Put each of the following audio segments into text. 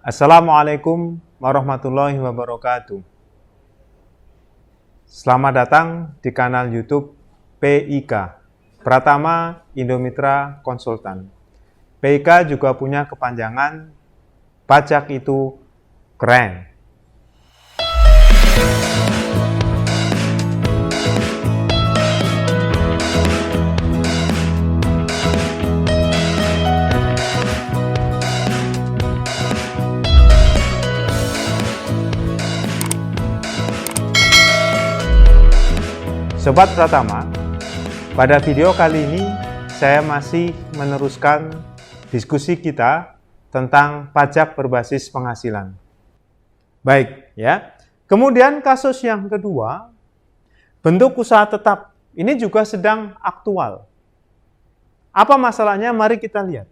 Assalamualaikum warahmatullahi wabarakatuh. Selamat datang di kanal YouTube PIK, Pratama Indomitra Konsultan. PIK juga punya kepanjangan pajak itu keren. Sobat Pratama, pada video kali ini saya masih meneruskan diskusi kita tentang pajak berbasis penghasilan. Baik, ya. Kemudian kasus yang kedua, bentuk usaha tetap. Ini juga sedang aktual. Apa masalahnya? Mari kita lihat.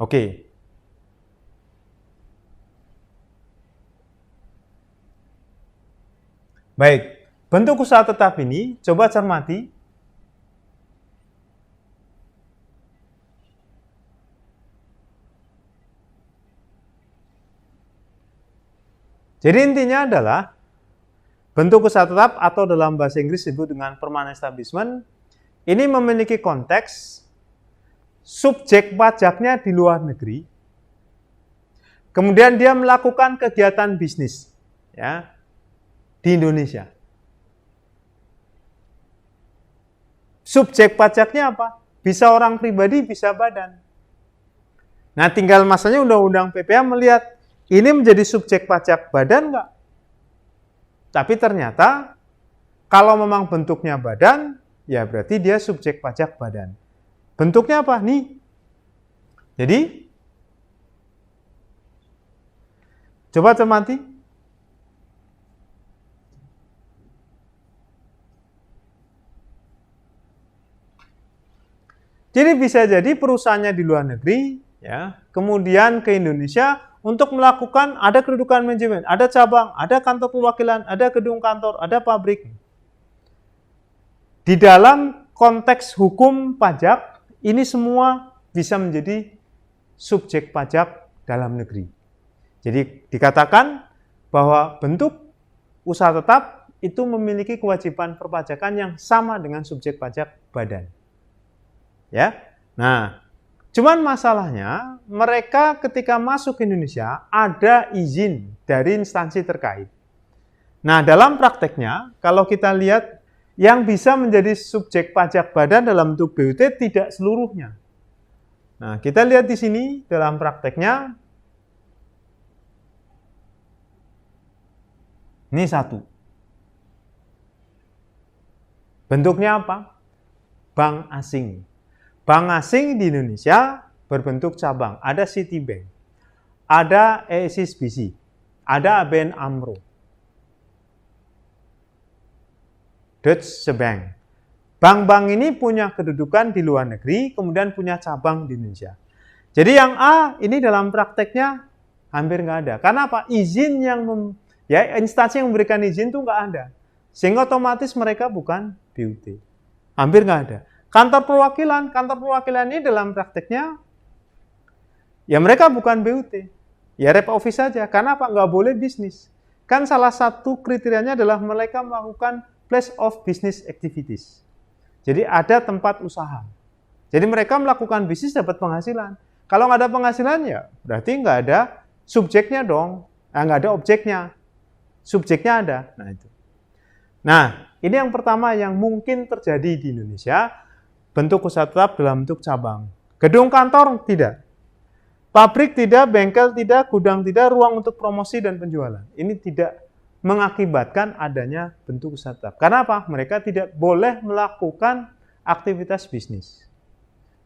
Oke. Baik, bentuk usaha tetap ini coba cermati. Jadi intinya adalah bentuk usaha tetap atau dalam bahasa Inggris disebut dengan permanent establishment ini memiliki konteks subjek pajaknya di luar negeri. Kemudian dia melakukan kegiatan bisnis, ya, di Indonesia. Subjek pajaknya apa? Bisa orang pribadi, bisa badan. Nah, tinggal masanya Undang-Undang PPH melihat ini menjadi subjek pajak badan enggak? Tapi ternyata kalau memang bentuknya badan, ya berarti dia subjek pajak badan. Bentuknya apa? Nih. Jadi, coba cermati. Jadi bisa jadi perusahaannya di luar negeri, ya, kemudian ke Indonesia untuk melakukan ada kedudukan manajemen, ada cabang, ada kantor perwakilan, ada gedung kantor, ada pabrik. Di dalam konteks hukum pajak, ini semua bisa menjadi subjek pajak dalam negeri. Jadi dikatakan bahwa bentuk usaha tetap itu memiliki kewajiban perpajakan yang sama dengan subjek pajak badan. Ya, nah, cuman masalahnya mereka ketika masuk ke Indonesia ada izin dari instansi terkait. Nah, dalam prakteknya kalau kita lihat yang bisa menjadi subjek pajak badan dalam bentuk BUT tidak seluruhnya. Nah, kita lihat di sini dalam prakteknya ini satu. Bentuknya apa? Bank asing. Bank asing di Indonesia berbentuk cabang. Ada Citibank, ada HSBC, ada ABN AMRO, Deutsche Bank. Bank-bank ini punya kedudukan di luar negeri, kemudian punya cabang di Indonesia. Jadi yang A ini dalam prakteknya hampir nggak ada. Karena apa? Izin yang instansi yang memberikan izin itu nggak ada. Sehingga otomatis mereka bukan BUT. Hampir nggak ada. Kantor perwakilan ini dalam prakteknya, ya mereka bukan BUT, ya rep office saja. Karena apa? Nggak boleh bisnis. Kan salah satu kriterianya adalah mereka melakukan place of business activities. Jadi ada tempat usaha. Jadi mereka melakukan bisnis dapat penghasilan. Kalau nggak ada penghasilan ya berarti nggak ada subjeknya dong. Nggak ada objeknya. Subjeknya ada. Nah itu. Nah ini yang pertama yang mungkin terjadi di Indonesia. Bentuk usaha tetap dalam bentuk cabang. Gedung kantor tidak. Pabrik tidak, bengkel tidak, gudang tidak, ruang untuk promosi dan penjualan. Ini tidak mengakibatkan adanya bentuk usaha tetap. Karena apa? Mereka tidak boleh melakukan aktivitas bisnis.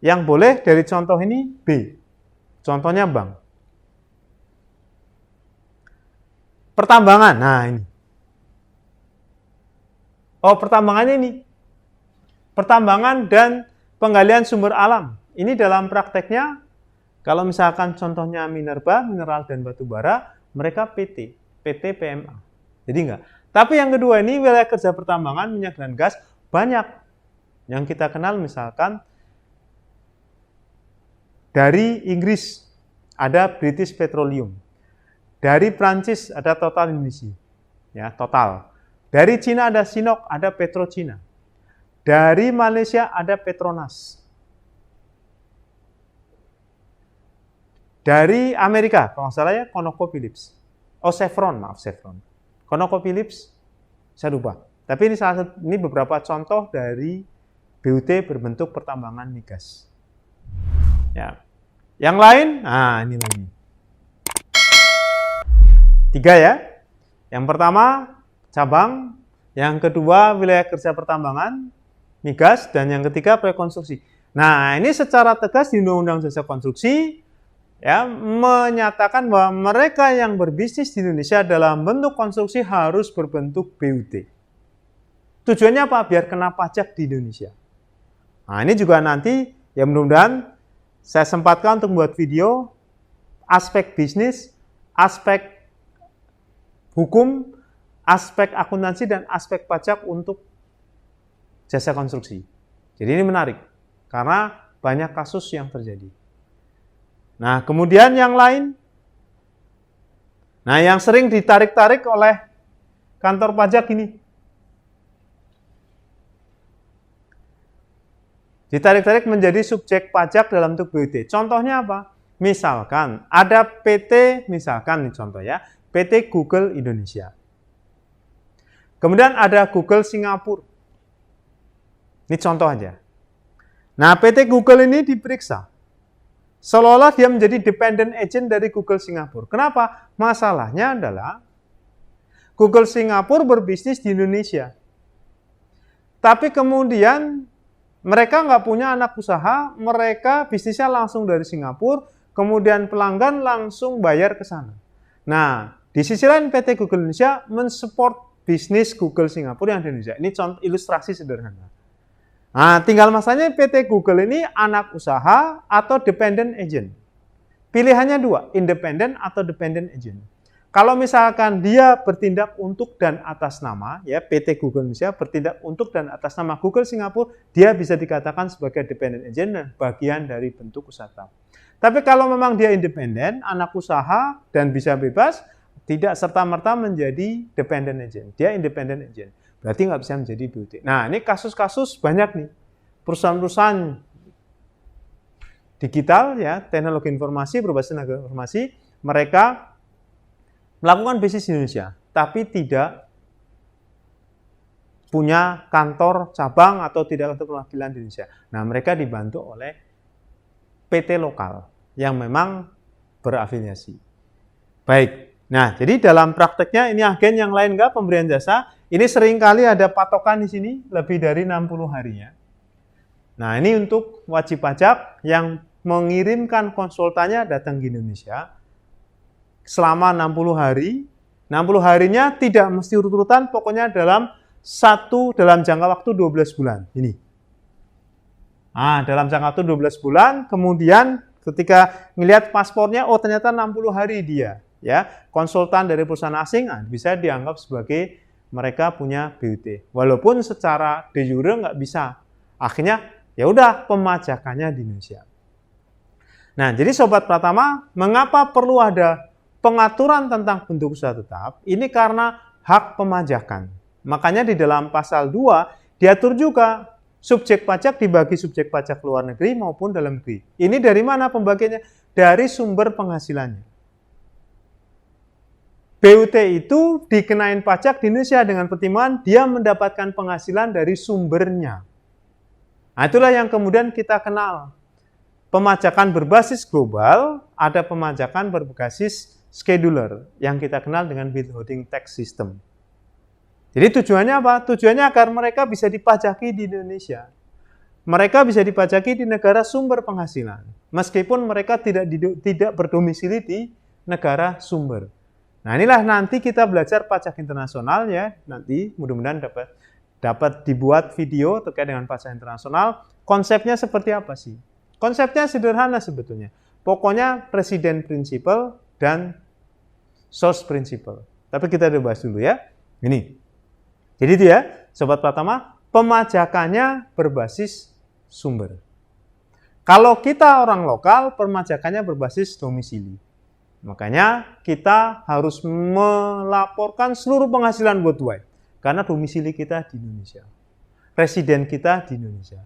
Yang boleh dari contoh ini B. Contohnya bank. Pertambangan. Nah ini. Oh, pertambangannya ini. Pertambangan dan penggalian sumber alam. Ini dalam prakteknya, kalau misalkan contohnya minerba, mineral dan batu bara, mereka PT PMA. Jadi enggak. Tapi yang kedua ini wilayah kerja pertambangan, minyak dan gas, banyak. Yang kita kenal misalkan Dari Inggris ada British Petroleum. Dari Prancis ada Total Indonesia. Ya, Total. Dari Cina ada Sinopec, ada PetroCina. Dari Malaysia ada Petronas. Dari Amerika, kalau nggak salah ya, ConocoPhillips. Oh, Chevron. ConocoPhillips, saya lupa. Tapi ini beberapa contoh dari BUT berbentuk pertambangan migas. Ya. Yang lain, nah ini lagi. 3 ya. Yang pertama, cabang. Yang kedua, wilayah kerja pertambangan, migas. Dan yang ketiga, proyek konstruksi. Nah, ini secara tegas di Undang-Undang Jasa Konstruksi, ya, menyatakan bahwa mereka yang berbisnis di Indonesia dalam bentuk konstruksi harus berbentuk BUT. Tujuannya apa? Biar kena pajak di Indonesia. Nah, ini juga nanti ya mudah-mudahan saya sempatkan untuk membuat video aspek bisnis, aspek hukum, aspek akuntansi, dan aspek pajak untuk jasa konstruksi. Jadi ini menarik karena banyak kasus yang terjadi. Nah, kemudian yang lain, nah yang sering ditarik-tarik oleh kantor pajak ini. Ditarik-tarik menjadi subjek pajak dalam bentuk BUT. Contohnya apa? Misalkan ada PT, misalkan nih contoh ya, PT Google Indonesia. Kemudian ada Google Singapura. Ini contoh aja. Nah, PT Google ini diperiksa. Seolah-olah dia menjadi dependent agent dari Google Singapura. Kenapa? Masalahnya adalah Google Singapura berbisnis di Indonesia. Tapi kemudian mereka nggak punya anak usaha, mereka bisnisnya langsung dari Singapura, kemudian pelanggan langsung bayar ke sana. Nah, di sisi lain PT Google Indonesia mensupport bisnis Google Singapura yang di Indonesia. Ini contoh ilustrasi sederhana. Nah, tinggal masalahnya PT Google ini anak usaha atau dependent agent. Pilihannya 2, independent atau dependent agent. Kalau misalkan dia bertindak untuk dan atas nama, ya PT Google Indonesia bertindak untuk dan atas nama Google Singapura, dia bisa dikatakan sebagai dependent agent dan bagian dari bentuk usaha. Tapi kalau memang dia independen, anak usaha dan bisa bebas, tidak serta-merta menjadi dependent agent. Dia independent agent. Berarti nggak bisa menjadi BUT. Nah, ini kasus-kasus banyak nih. Perusahaan-perusahaan digital, ya, teknologi informasi, berbasis tenaga informasi, mereka melakukan bisnis di Indonesia, tapi tidak punya kantor cabang atau tidak kantor perwakilan di Indonesia. Nah, mereka dibantu oleh PT lokal yang memang berafiliasi. Baik, nah jadi dalam prakteknya ini agen yang lain nggak pemberian jasa, ini seringkali ada patokan di sini lebih dari 60 harinya. Nah, ini untuk wajib pajak yang mengirimkan konsultannya datang ke Indonesia selama 60 hari. 60 harinya tidak mesti urut-urutan, pokoknya dalam jangka waktu 12 bulan. Ini. Nah, dalam jangka waktu 12 bulan, kemudian ketika melihat paspornya, oh ternyata 60 hari dia. Ya, konsultan dari perusahaan asing bisa dianggap sebagai mereka punya BUT. Walaupun secara de jure nggak bisa. Akhirnya, ya udah pemajakannya di Indonesia. Nah, jadi Sobat Pratama, mengapa perlu ada pengaturan tentang bentuk usaha tetap? Ini karena hak pemajakan. Makanya di dalam pasal 2 diatur juga subjek pajak dibagi subjek pajak luar negeri maupun dalam negeri. Ini dari mana pembagiannya? Dari sumber penghasilannya. BUT itu dikenain pajak di Indonesia dengan pertimbangan dia mendapatkan penghasilan dari sumbernya. Nah, itulah yang kemudian kita kenal. Pemajakan berbasis global, ada pemajakan berbasis scheduler yang kita kenal dengan withholding tax system. Jadi tujuannya apa? Tujuannya agar mereka bisa dipajaki di Indonesia. Mereka bisa dipajaki di negara sumber penghasilan, meskipun mereka tidak berdomisili di negara sumber. Nah, inilah nanti kita belajar pajak internasional ya. Nanti mudah-mudahan dapat dibuat video terkait dengan pajak internasional. Konsepnya seperti apa sih? Konsepnya sederhana sebetulnya. Pokoknya presiden principle dan source principle. Tapi kita udah bahas dulu ya. Ini. Jadi itu ya, Sobat Pratama, pemajakannya berbasis sumber. Kalau kita orang lokal, perpajakannya berbasis domisili. Makanya kita harus melaporkan seluruh penghasilan worldwide. Karena domisili kita di Indonesia. Residen kita di Indonesia.